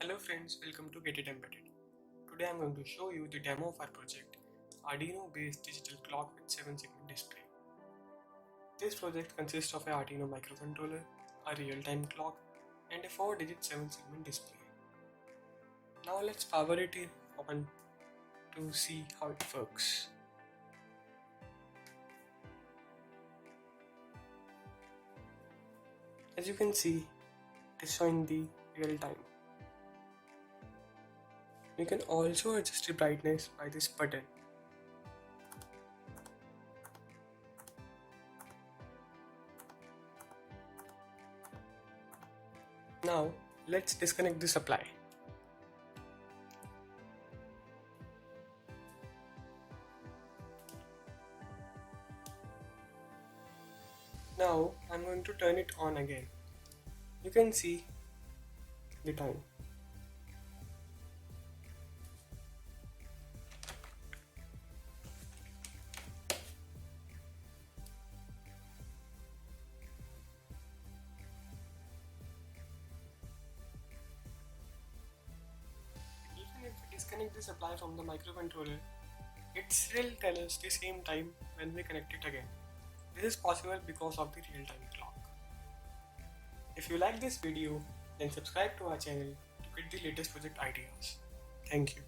Hello friends, welcome to Get It Embedded. Today I'm going to show you the demo of our project Arduino Based Digital Clock with 7-segment display. This project consists of an Arduino microcontroller, a real-time clock and a 4-digit 7-segment display. Now let's power it on to see how it works. As you can see, it is showing the real time. You can also adjust the brightness by this button. Now let's disconnect the supply. Now I'm going to turn it on again. You can see the time. Even if we disconnect the supply from the microcontroller, it still tells us the same time when we connect it again. This is possible because of the real-time clock. If you like this video, then subscribe to our channel to get the latest project ideas. Thank you.